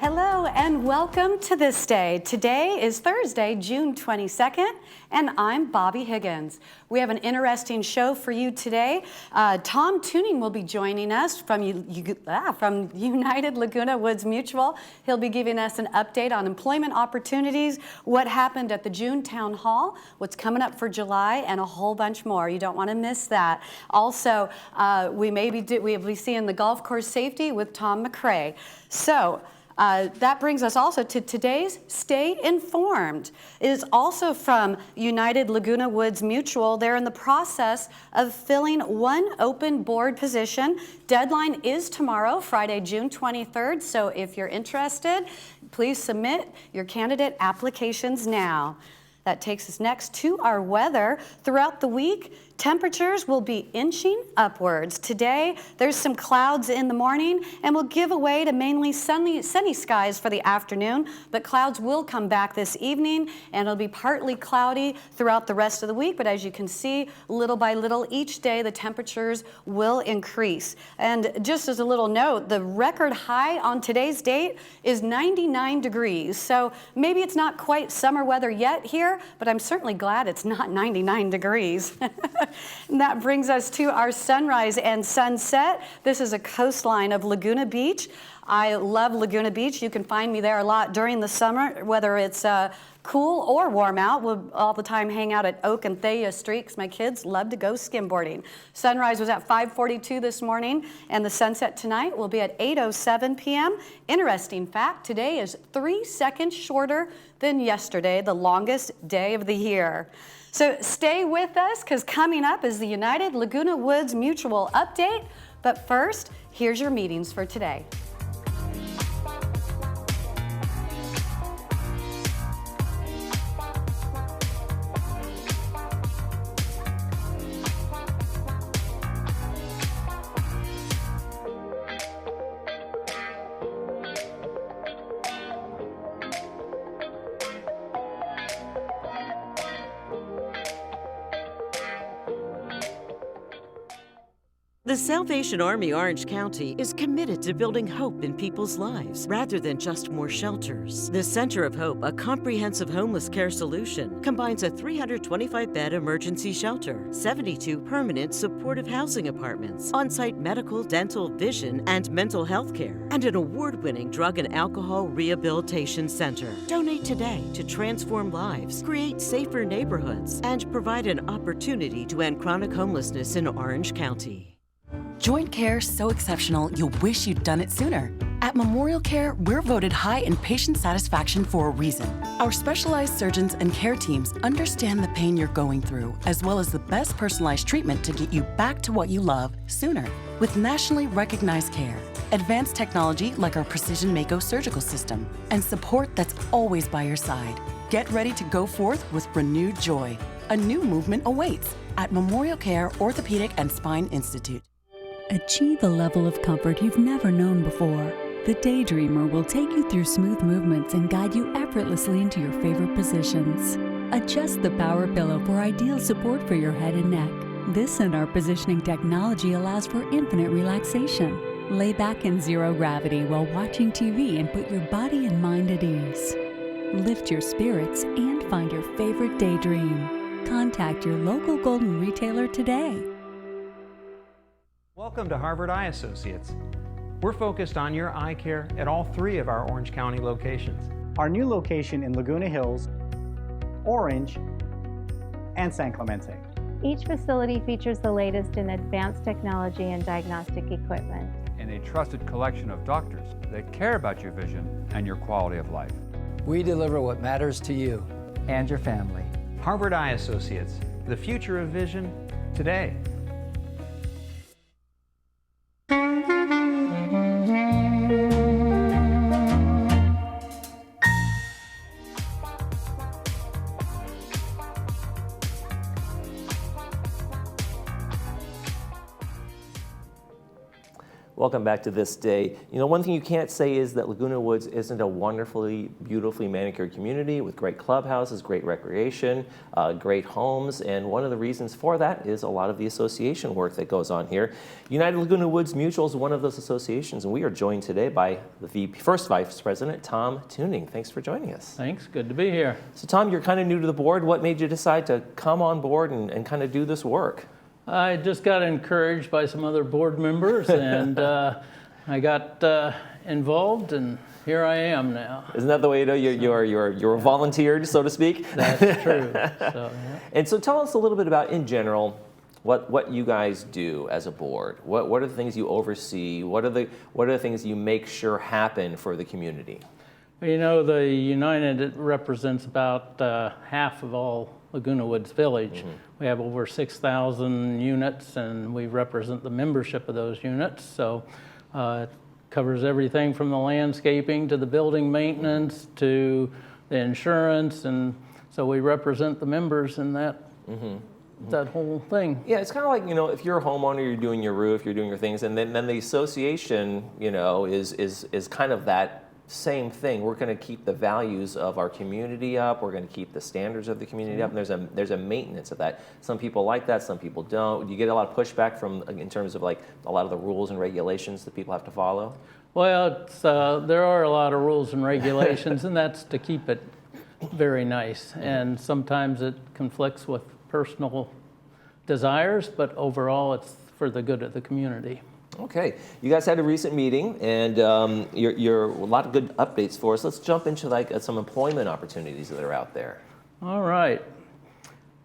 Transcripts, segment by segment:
Hello and welcome to This Day. Today is Thursday, June 22nd, and I'm Bobby Higgins. We have an interesting show for you today. Tom Tuning will be joining us from United Laguna Woods Mutual. He'll be giving us an update on employment opportunities, what happened at the June Town Hall, what's coming up for July, and a whole bunch more. You don't want to miss that. Also, we'll be seeing the golf course safety with Tom McCrae. So, that brings us also to today's Stay Informed. It is also from United Laguna Woods Mutual. They're in the process of filling one open board position. Deadline is tomorrow, Friday, June 23rd. So if you're interested, please submit your candidate applications now. That takes us next to our weather. Throughout the week, temperatures will be inching upwards. Today, there's some clouds in the morning, and we'll give away to mainly sunny skies for the afternoon, but clouds will come back this evening, and it'll be partly cloudy throughout the rest of the week, but as you can see, little by little, each day, the temperatures will increase. And just as a little note, the record high on today's date is 99 degrees, so maybe it's not quite summer weather yet here, but I'm certainly glad it's not 99 degrees. And that brings us to our sunrise and sunset. This is a coastline of Laguna Beach. I love Laguna Beach. You can find me there a lot during the summer, whether it's cool or warm out. We'll all the time hang out at Oak and Thea Street because my kids love to go skimboarding. Sunrise was at 5:42 this morning, and the sunset tonight will be at 8:07 p.m. Interesting fact, today is 3 seconds shorter than yesterday, the longest day of the year. So stay with us because coming up is the United Laguna Woods Mutual update. But first, here's your meetings for today. The Salvation Army Orange County is committed to building hope in people's lives rather than just more shelters. The Center of Hope, a comprehensive homeless care solution, combines a 325-bed emergency shelter, 72 permanent supportive housing apartments, on-site medical, dental, vision, and mental health care, and an award-winning drug and alcohol rehabilitation center. Donate today to transform lives, create safer neighborhoods, and provide an opportunity to end chronic homelessness in Orange County. Joint care so exceptional, you'll wish you'd done it sooner. At Memorial Care, we're voted high in patient satisfaction for a reason. Our specialized surgeons and care teams understand the pain you're going through, as well as the best personalized treatment to get you back to what you love sooner. With nationally recognized care, advanced technology like our Precision Mako surgical system, and support that's always by your side. Get ready to go forth with renewed joy. A new movement awaits at Memorial Care Orthopedic and Spine Institute. Achieve a level of comfort you've never known before. The Daydreamer will take you through smooth movements and guide you effortlessly into your favorite positions. Adjust the power pillow for ideal support for your head and neck. This and our positioning technology allows for infinite relaxation. Lay back in zero gravity while watching TV and put your body and mind at ease. Lift your spirits and find your favorite daydream. Contact your local Golden retailer today. Welcome to Harvard Eye Associates. We're focused on your eye care at all three of our Orange County locations. Our new location in Laguna Hills, Orange, and San Clemente. Each facility features the latest in advanced technology and diagnostic equipment. And a trusted collection of doctors that care about your vision and your quality of life. We deliver what matters to you And your family. Harvard Eye Associates, the future of vision today. Welcome back to This Day. You know, one thing you can't say is that Laguna Woods isn't a wonderfully, beautifully manicured community with great clubhouses, great recreation, great homes, and one of the reasons for that is a lot of the association work that goes on here. United Laguna Woods Mutual is one of those associations, and we are joined today by the first Vice President, Tom Tuning. Thanks for joining us. Thanks, good to be here. So Tom, you're kind of new to the board. What made you decide to come on board and kind of do this work? I just got encouraged by some other board members, and I got involved, and here I am now. Isn't that the way you know you're volunteered, so to speak? That's true. So, yeah. And so tell us a little bit about, in general, what you guys do as a board. What are the things you oversee? What are the things you make sure happen for the community? You know, the United, it represents about half of all Laguna Woods Village. Mm-hmm. We have over 6,000 units, and we represent the membership of those units. So it covers everything from the landscaping to the building maintenance to the insurance, and so we represent the members in that. Mm-hmm. That whole thing. Yeah, it's kind of like, you know, if you're a homeowner, you're doing your roof, you're doing your things, and then the association, you know, is kind of that same thing. We're going to keep the values of our community up. We're going to keep the standards of the community up. And there's a maintenance of that. Some people like that. Some people don't. You get a lot of pushback from, in terms of like a lot of the rules and regulations that people have to follow. Well, there are a lot of rules and regulations, and that's to keep it very nice. And sometimes it conflicts with personal desires, but overall, it's for the good of the community. Okay, you guys had a recent meeting, and you're a lot of good updates for us. Let's jump into some employment opportunities that are out there. All right.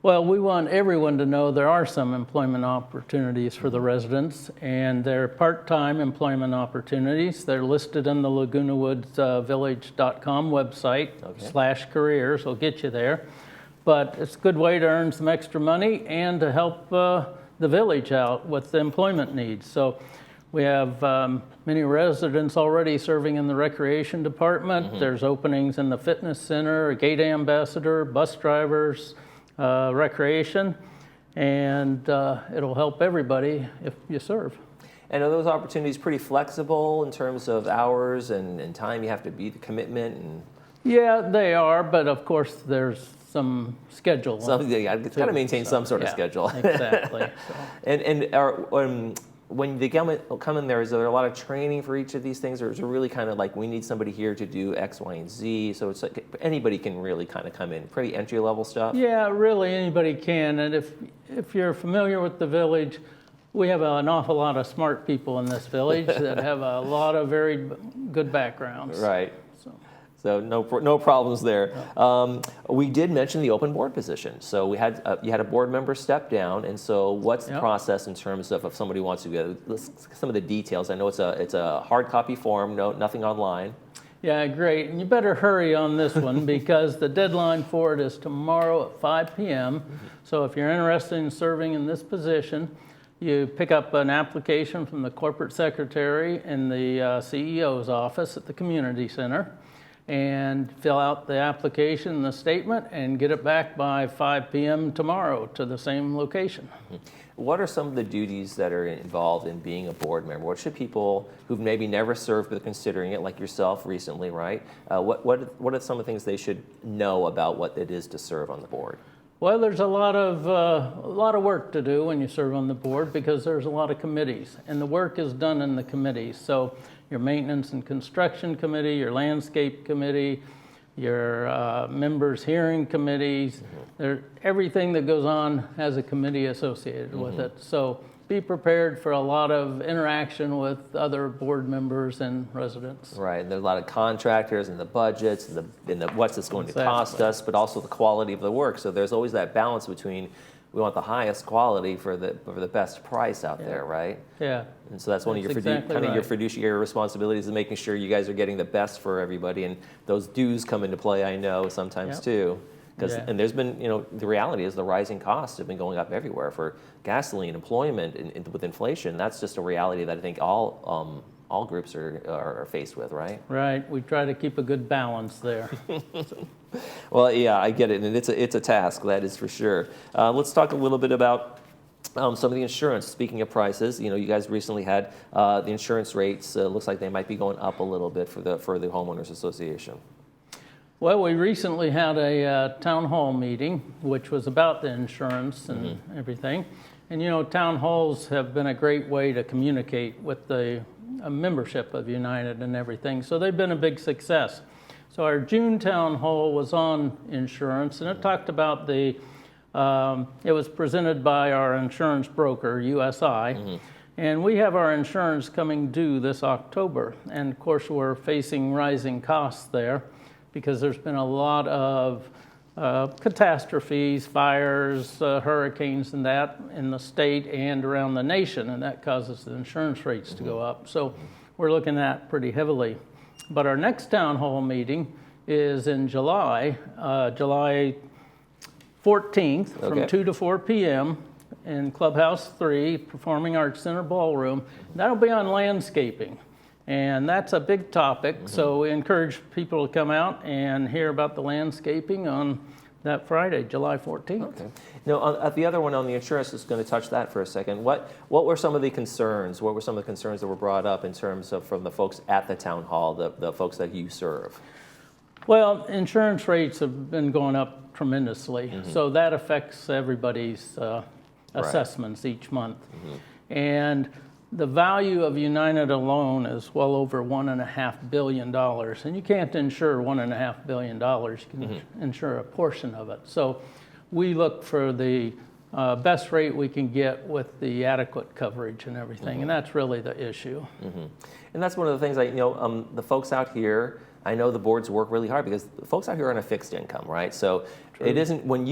Well, we want everyone to know there are some employment opportunities for the residents, and they're part-time employment opportunities. They're listed on the LagunaWoodsVillage.com website, /careers. Will get you there. But it's a good way to earn some extra money and to help the village out with the employment needs. So we have many residents already serving in the recreation department. Mm-hmm. There's openings in the fitness center, a gate ambassador, bus drivers, recreation, and it'll help everybody if you serve. And are those opportunities pretty flexible in terms of hours and time you have to be, the commitment? And yeah, they are, but of course there's some schedule. It's got to maintain some sort of schedule. Exactly. So. And when they come in there, is there a lot of training for each of these things, or is it really kind of like we need somebody here to do X, Y, and Z? So it's like anybody can really kind of come in, pretty entry level stuff. Yeah, really anybody can. And if you're familiar with the village, we have an awful lot of smart people in this village that have a lot of very good backgrounds. Right. So no problems there. We did mention the open board position. So we had you had a board member step down, and so what's the process in terms of if somebody wants to go? Some of the details. I know it's a hard copy form, nothing online. Yeah, great. And you better hurry on this one because the deadline for it is tomorrow at 5 p.m. Mm-hmm. So if you're interested in serving in this position, you pick up an application from the corporate secretary in the CEO's office at the community center, and fill out the application and the statement and get it back by 5 p.m. tomorrow to the same location. What are some of the duties that are involved in being a board member? What should people who've maybe never served but considering it, like yourself recently, right? What are some of the things they should know about what it is to serve on the board? Well, there's a lot of work to do when you serve on the board because there's a lot of committees, and the work is done in the committees. So your maintenance and construction committee, your landscape committee, your members' hearing committees, everything that goes on has a committee associated with it. So be prepared for a lot of interaction with other board members and residents. Right, and there's a lot of contractors and the budgets and the what's this going to cost us, but also the quality of the work. So there's always that balance between we want the highest quality for the best price out there, right? Yeah. And so that's one of your your fiduciary responsibilities is making sure you guys are getting the best for everybody, and those dues come into play, I know, sometimes too. And there's been, the reality is the rising costs have been going up everywhere for gasoline, employment, and with inflation. That's just a reality that I think all groups are faced with, right? Right. We try to keep a good balance there. Well, yeah, I get it, and it's a task, that is for sure. Let's talk a little bit about Some of the insurance, speaking of prices, you guys recently had the insurance rates, looks like they might be going up a little bit for the Homeowners Association. Well, we recently had a town hall meeting, which was about the insurance and everything. And town halls have been a great way to communicate with the membership of United and everything. So they've been a big success. So our June town hall was on insurance, and it talked about it was presented by our insurance broker, USI, and we have our insurance coming due this October. And of course, we're facing rising costs there because there's been a lot of catastrophes, fires, hurricanes and that in the state and around the nation, and that causes the insurance rates to go up. So we're looking at pretty heavily. But our next town hall meeting is in July, July 14th from 2 to 4 p.m. in Clubhouse 3, Performing Arts Center Ballroom. That'll be on landscaping, and that's a big topic. So we encourage people to come out and hear about the landscaping on that Friday, July 14th. Okay. Now, the other one on the insurance is going to touch that for a second. What were some of the concerns? What were some of the concerns that were brought up in terms of from the folks at the town hall, the folks that you serve? Well, insurance rates have been going up tremendously, so that affects everybody's assessments each month. And the value of United alone is well over $1.5 billion, and you can't insure $1.5 billion. You can insure a portion of it. So we look for the best rate we can get with the adequate coverage and everything, and that's really the issue. And that's one of the things the folks out here, I know the boards work really hard because the folks out here are on a fixed income, right? So it isn't, when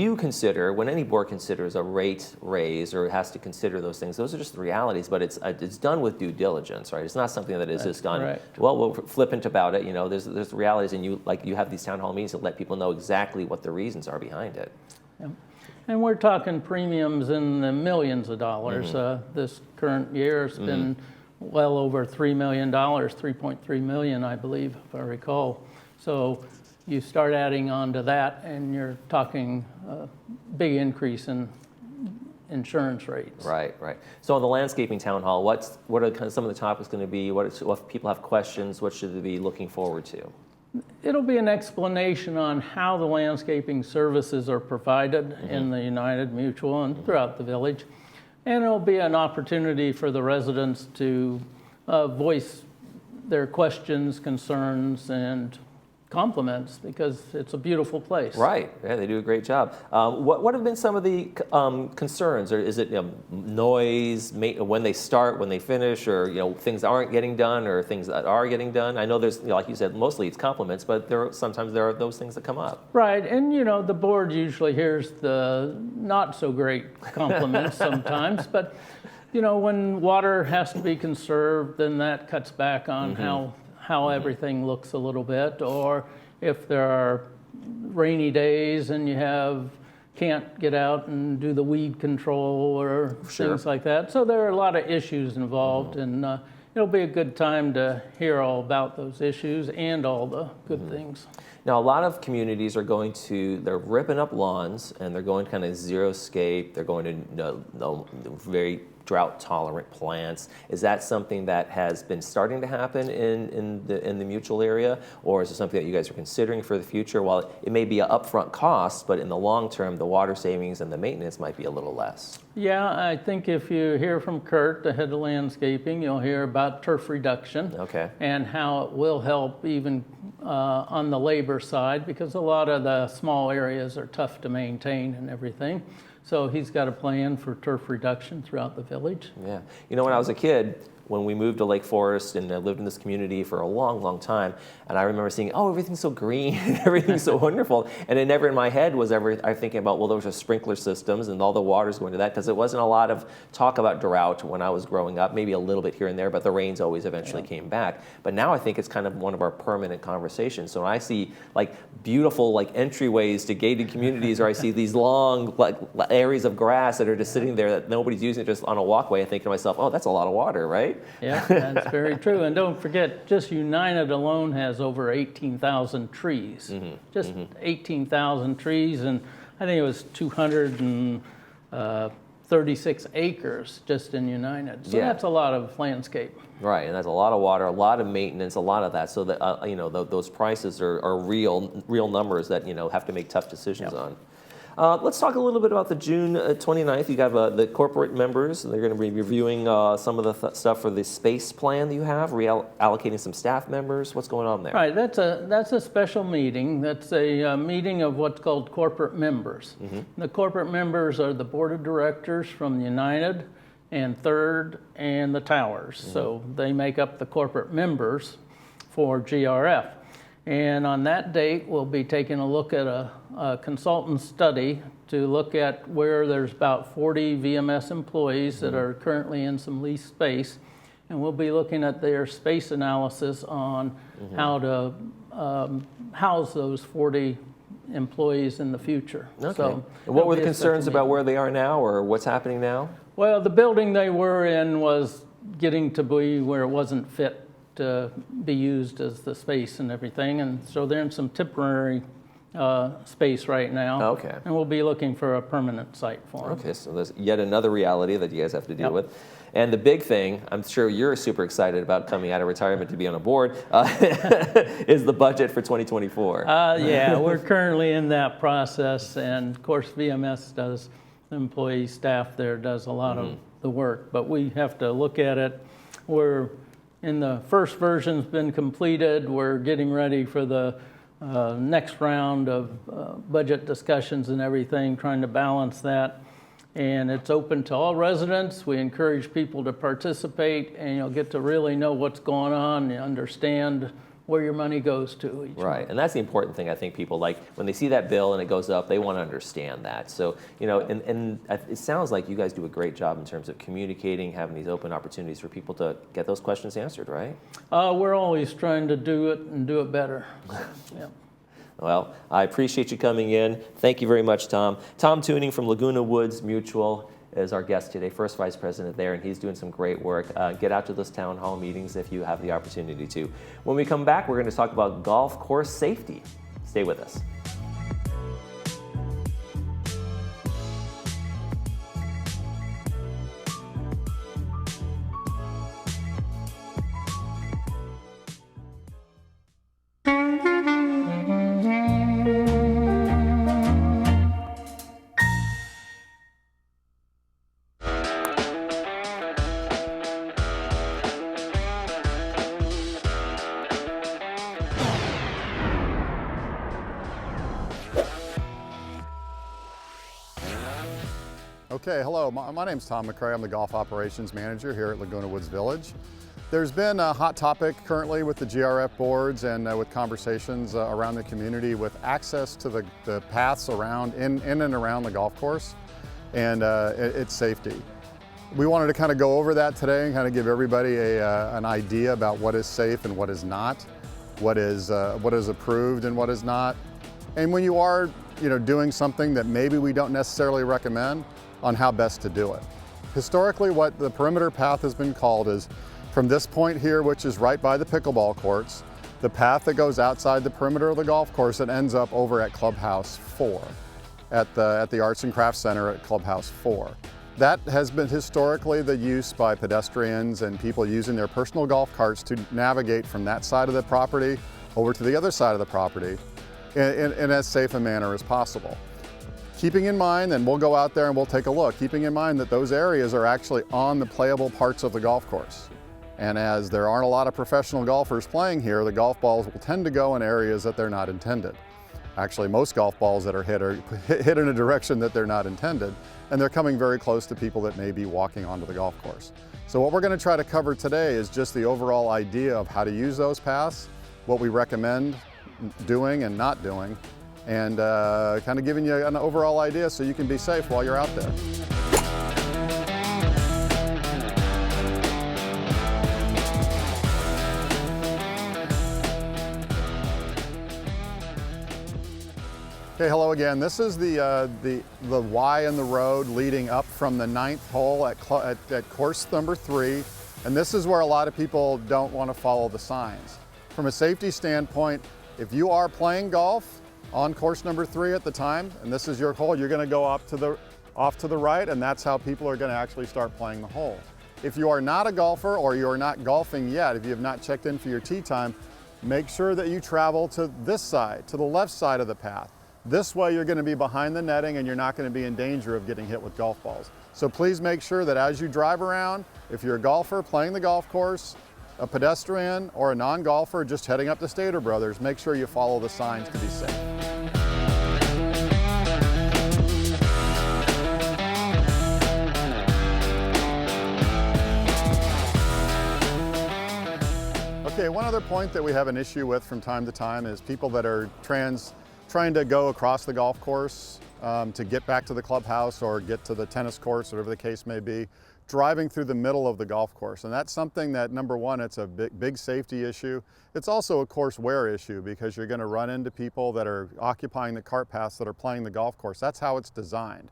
any board considers a rate raise or has to consider those things, those are just the realities, but it's done with due diligence, right? It's not something that is just done, well, we're flippant about it, there's the realities, and you have these town hall meetings to let people know exactly what the reasons are behind it. Yep. And we're talking premiums in the millions of dollars. This current year has been well over $3 million, 3.3 million, I believe, if I recall. So you start adding on to that, and you're talking a big increase in insurance rates. Right. So on the landscaping town hall, what are kind of some of the topics going to be? What if people have questions, what should they be looking forward to? It'll be an explanation on how the landscaping services are provided in the United Mutual and throughout the village. And it'll be an opportunity for the residents to voice their questions, concerns, and compliments, because it's a beautiful place. Right. Yeah, they do a great job. What have been some of the concerns? Or is it noise when they start, when they finish, or things that aren't getting done, or things that are getting done? I know there's, like you said, mostly it's compliments, but sometimes there are those things that come up. Right, and the board usually hears the not so great compliments sometimes, but when water has to be conserved, then that cuts back on how everything looks a little bit, or if there are rainy days and you can't get out and do the weed control or things like that. So there are a lot of issues involved, and it'll be a good time to hear all about those issues and all the good things. Now, a lot of communities are they're ripping up lawns, and they're going kind of xeriscape. They're going to very drought-tolerant plants. Is that something that has been starting to happen in the mutual area, or is it something that you guys are considering for the future? While it may be an upfront cost, but in the long term, the water savings and the maintenance might be a little less. Yeah, I think if you hear from Kurt, the head of landscaping, you'll hear about turf reduction and how it will help even on the labor side, because a lot of the small areas are tough to maintain and everything. So he's got a plan for turf reduction throughout the village. Yeah. When I was a kid, when we moved to Lake Forest, and I lived in this community for a long, long time, and I remember seeing, everything's so green, everything's so wonderful, and it never in my head was ever I thinking about, those are sprinkler systems and all the water's going to that, because it wasn't a lot of talk about drought when I was growing up, maybe a little bit here and there, but the rains always eventually came back. But now I think it's kind of one of our permanent conversations. So when I see beautiful entryways to gated communities, or I see these long areas of grass that are just sitting there that nobody's using, just on a walkway, I think to myself, that's a lot of water, right? Yeah, that's very true. And don't forget, just United alone has over 18,000 trees. 18,000 trees, and I think it was 230 36 acres just in United. So Yeah. that's a lot of landscape. Right, and that's a lot of water, a lot of maintenance, a lot of that. So that you know, those prices are real numbers that have to make tough decisions on. Let's talk a little bit about the June 29th. You have the corporate members. They're going to be reviewing some of the stuff for the space plan that you have, reallocating some staff members. What's going on there? Right, that's a special meeting. That's a meeting of what's called corporate members. The corporate members are the board of directors from the United and Third and the Towers. So they make up the corporate members for GRF. And on that date, we'll be taking a look at a consultant study to look at where there's about 40 VMS employees that are currently in some leased space. And we'll be looking at their space analysis on how to house those 40 employees in the future. Okay. So and what were the it'll be a concerns special about meeting. where they are now, or what's happening now? Well, the building they were in was getting to be where it wasn't fit to be used as the space and everything, and so they're in some temporary space right now. Okay. And we'll be looking for a permanent site for them. Okay, so there's yet another reality that you guys have to deal with. And the big thing, I'm sure you're super excited about coming out of retirement to be on a board, is the budget for 2024. Yeah, we're currently in that process, and of course VMS does, employee staff there does a lot of the work, but we have to look at it. We're in the first version's been completed. We're getting ready for the next round of budget discussions and everything, trying to balance that. And it's open to all residents. We encourage people to participate, and you'll get to really know what's going on and understand where your money goes to each Right, month. and that's the important thing I think people like. When they see that bill and it goes up, they want to understand that. So, and it sounds like you guys do a great job in terms of communicating, having these open opportunities for people to get those questions answered, right? We're always trying to do it and do it better. Yeah. Well, I appreciate you coming in. Thank you very much, Tom. Tom Tuning from Laguna Woods Mutual is our guest today, first vice president there, and he's doing some great work. Get out to those town hall meetings if you have the opportunity to. When we come back, we're going to talk about golf course safety. Stay with us. Okay, hello, my name's Tom McCrae. I'm the Golf Operations Manager here at Laguna Woods Village. There's been a hot topic currently with the GRF boards and with conversations around the community with access to the paths around, in and around the golf course and its safety. We wanted to kind of go over that today and kind of give everybody an idea about what is safe and what is not, what is approved and what is not. And when you are doing something that maybe we don't necessarily recommend, on how best to do it. Historically, what the perimeter path has been called is from this point here, which is right by the pickleball courts, the path that goes outside the perimeter of the golf course that ends up over at Clubhouse 4, at the Arts and Crafts Center at Clubhouse 4. That has been historically the use by pedestrians and people using their personal golf carts to navigate from that side of the property over to the other side of the property in as safe a manner as possible. Keeping in mind, and we'll go out there and we'll take a look, keeping in mind that those areas are actually on the playable parts of the golf course. And as there aren't a lot of professional golfers playing here, the golf balls will tend to go in areas that they're not intended. Actually, most golf balls that are hit in a direction that they're not intended, and they're coming very close to people that may be walking onto the golf course. So what we're going to try to cover today is just the overall idea of how to use those paths, what we recommend doing and not doing, and kind of giving you an overall idea so you can be safe while you're out there. Okay, hello again. This is the Y in the road leading up from the 9th hole at course number 3, and this is where a lot of people don't want to follow the signs. From a safety standpoint, if you are playing golf on course number 3 at the time, and this is your hole, you're going to go up to off to the right, and that's how people are going to actually start playing the hole. If you are not a golfer or you are not golfing yet, if you have not checked in for your tee time, make sure that you travel to this side, to the left side of the path. This way you're going to be behind the netting and you're not going to be in danger of getting hit with golf balls. So please make sure that as you drive around, if you're a golfer playing the golf course, a pedestrian, or a non-golfer just heading up to Stater Brothers, make sure you follow the signs to be safe. Okay, one other point that we have an issue with from time to time is people that are trying to go across the golf course to get back to the clubhouse or get to the tennis courts, whatever the case may be, driving through the middle of the golf course. And that's something that, number one, it's a big safety issue. It's also a course wear issue because you're going to run into people that are occupying the cart paths that are playing the golf course. That's how it's designed.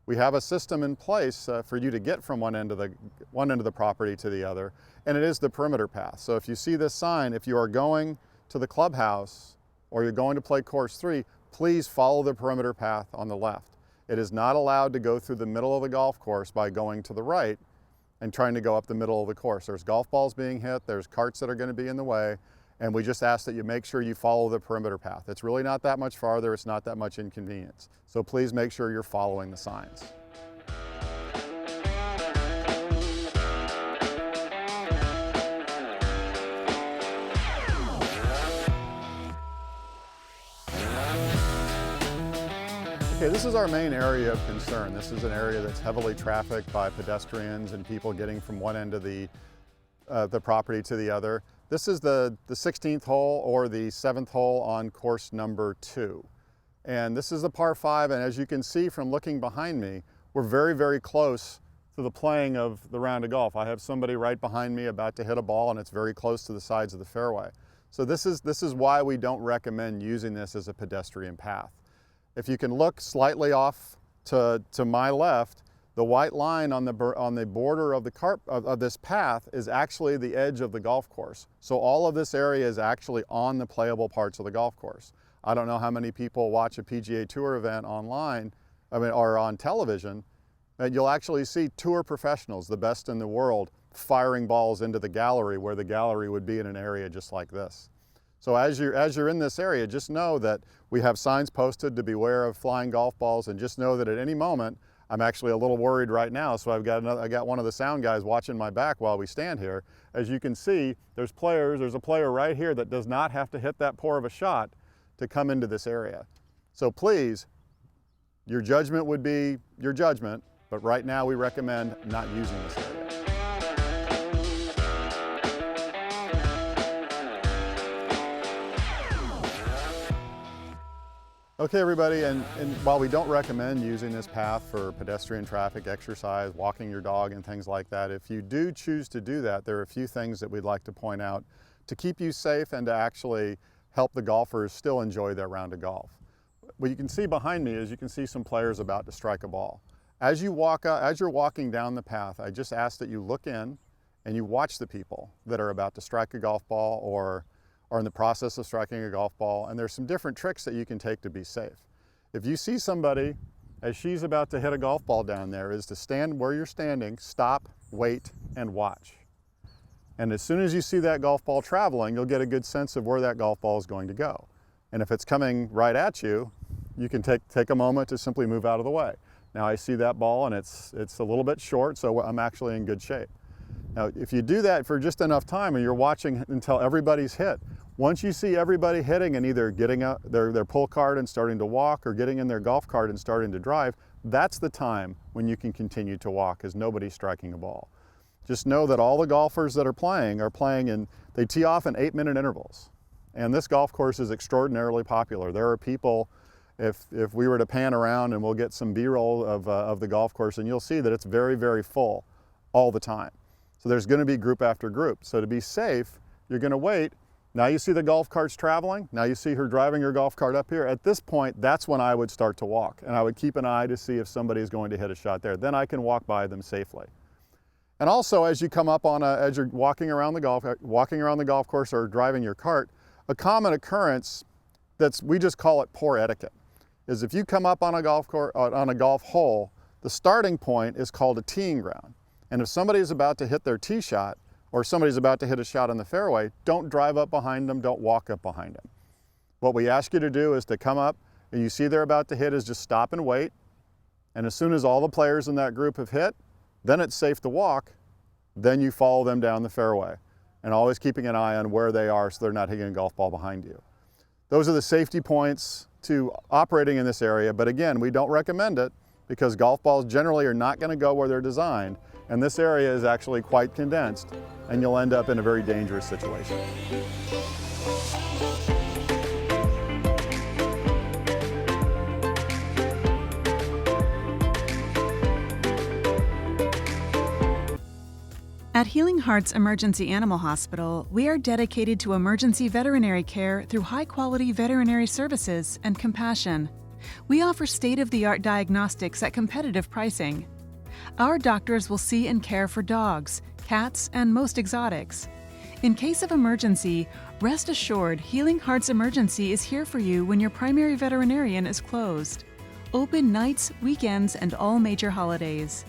We have a system in place for you to get from one end of the property to the other, and it is the perimeter path. So if you see this sign, if you are going to the clubhouse or you're going to play course 3, please follow the perimeter path on the left. It is not allowed to go through the middle of the golf course by going to the right and trying to go up the middle of the course. There's golf balls being hit, there's carts that are going to be in the way, and we just ask that you make sure you follow the perimeter path. It's really not that much farther, it's not that much inconvenience. So please make sure you're following the signs. Okay, this is our main area of concern. This is an area that's heavily trafficked by pedestrians and people getting from one end of the property to the other. This is the 16th hole or the 7th hole on course number 2. And this is the par 5, and as you can see from looking behind me, we're very, very close to the playing of the round of golf. I have somebody right behind me about to hit a ball, and it's very close to the sides of the fairway. So this is why we don't recommend using this as a pedestrian path. If you can look slightly off to my left, the white line on the border of this path is actually the edge of the golf course. So all of this area is actually on the playable parts of the golf course. I don't know how many people watch a PGA Tour event online, or on television, and you'll actually see tour professionals, the best in the world, firing balls into the gallery where the gallery would be in an area just like this. So as you're in this area, just know that we have signs posted to beware of flying golf balls, and just know that at any moment, I'm actually a little worried right now, so I got one of the sound guys watching my back while we stand here. As you can see, there's a player right here that does not have to hit that poor of a shot to come into this area. So please, your judgment would be your judgment, but right now we recommend not using this area. Okay, everybody, and while we don't recommend using this path for pedestrian traffic, exercise, walking your dog and things like that, if you do choose to do that, there are a few things that we'd like to point out to keep you safe and to actually help the golfers still enjoy their round of golf. What you can see behind me is you can see some players about to strike a ball. As you're walking down the path, I just ask that you look in and you watch the people that are about to strike a golf ball or are in the process of striking a golf ball, and there's some different tricks that you can take to be safe. If you see somebody, as she's about to hit a golf ball down there, is to stand where you're standing, stop, wait, and watch. And as soon as you see that golf ball traveling, you'll get a good sense of where that golf ball is going to go. And if it's coming right at you, you can take a moment to simply move out of the way. Now I see that ball and it's a little bit short, so I'm actually in good shape. Now, if you do that for just enough time and you're watching until everybody's hit, once you see everybody hitting and either getting out their pull cart and starting to walk or getting in their golf cart and starting to drive, that's the time when you can continue to walk because nobody's striking a ball. Just know that all the golfers that are playing and they tee off in 8-minute intervals. And this golf course is extraordinarily popular. There are people, if we were to pan around and we'll get some B-roll of the golf course, and you'll see that it's very, very full all the time. So there's going to be group after group. So to be safe, you're going to wait. Now you see the golf carts traveling. Now you see her driving her golf cart up here. At this point, that's when I would start to walk. And I would keep an eye to see if somebody is going to hit a shot there. Then I can walk by them safely. And also, as you come up as you're walking around the golf course or driving your cart, a common occurrence we just call it poor etiquette, is if you come up on a golf hole The starting point is called a teeing ground. And if somebody's about to hit their tee shot, or somebody's about to hit a shot on the fairway, don't drive up behind them, don't walk up behind them. What we ask you to do is to come up, and you see they're about to hit, is just stop and wait. And as soon as all the players in that group have hit, then it's safe to walk, then you follow them down the fairway. And always keeping an eye on where they are so they're not hitting a golf ball behind you. Those are the safety points to operating in this area, but again, we don't recommend it because golf balls generally are not going to go where they're designed, and this area is actually quite condensed, and you'll end up in a very dangerous situation. At Healing Hearts Emergency Animal Hospital, we are dedicated to emergency veterinary care through high-quality veterinary services and compassion. We offer state-of-the-art diagnostics at competitive pricing. Our doctors will see and care for dogs, cats, and most exotics. In case of emergency, rest assured Healing Hearts Emergency is here for you when your primary veterinarian is closed. Open nights, weekends, and all major holidays.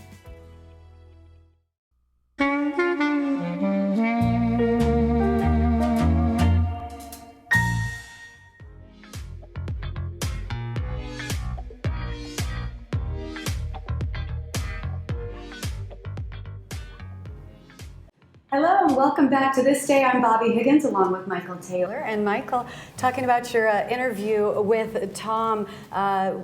Hello and welcome back to This Day. I'm Bobby Higgins along with Michael Taylor. And Michael, talking about your interview with Tom,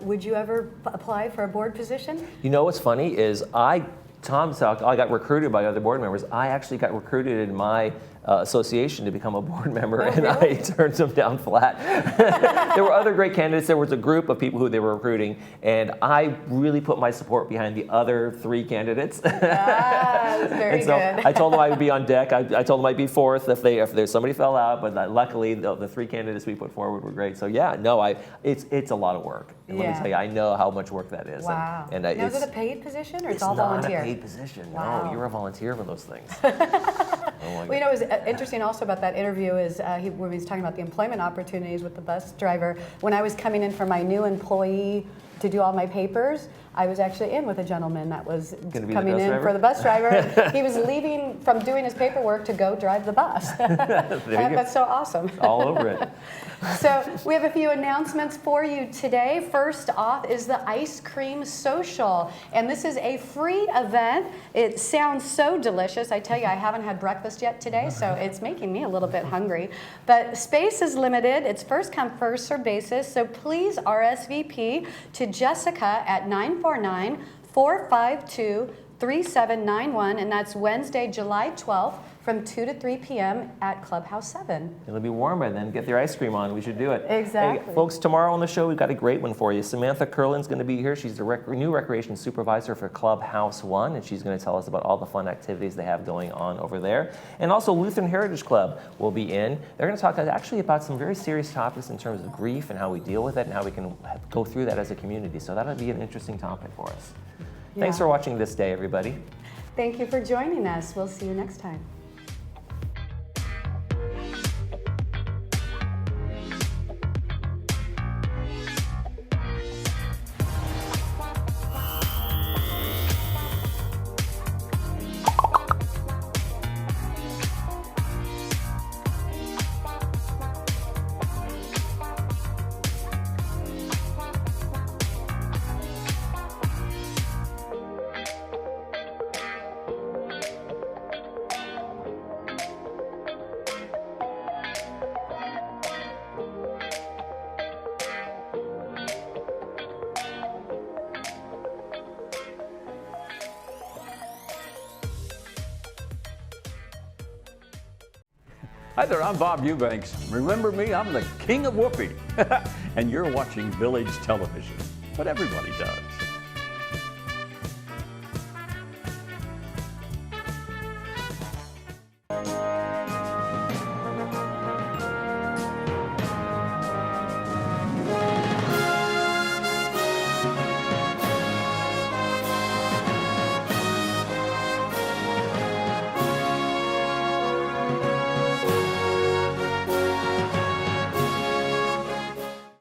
would you ever apply for a board position? You know what's funny is Tom talked, I got recruited by other board members. I actually got recruited in my association to become a board member, and really? I turned them down flat. There were other great candidates. There was a group of people who they were recruiting, and I really put my support behind the other 3 candidates. That's very so good. I told them I would be on deck. I told them I'd be 4th if there's somebody fell out, but luckily the 3 candidates we put forward were great. So yeah, no, it's a lot of work. And let me tell you, I know how much work that is. Wow. And now, is it a paid position or it's all It's volunteer? not a paid position. Wow. No, you're a volunteer for those things. Well, you know, it was interesting also about that interview is when he was talking about the employment opportunities with the bus driver. When I was coming in for my new employee to do all my papers, I was actually in with a gentleman that was coming in for the bus driver. He was leaving from doing his paperwork to go drive the bus. That's so awesome. All over it. So we have a few announcements for you today. First off is the Ice Cream Social, and this is a free event. It sounds so delicious. I tell you, I haven't had breakfast yet today, so it's making me a little bit hungry. But space is limited. It's first come, first served basis, so please RSVP to Jessica at 949-452-3791, and that's Wednesday, July 12th from 2 to 3 p.m. at Clubhouse 7. It'll be warm by then. Get your ice cream on. We should do it. Exactly. Hey, folks, tomorrow on the show, we've got a great one for you. Samantha Curlin's going to be here. She's the new recreation supervisor for Clubhouse 1, and she's going to tell us about all the fun activities they have going on over there. And also, Lutheran Heritage Club will be in. They're going to talk actually about some very serious topics in terms of grief and how we deal with it and how we can go through that as a community. So that'll be an interesting topic for us. Yeah. Thanks for watching This Day, everybody. Thank you for joining us. We'll see you next time. Hi there, I'm Bob Eubanks. Remember me? I'm the king of whoopee. And you're watching Village Television. But everybody does.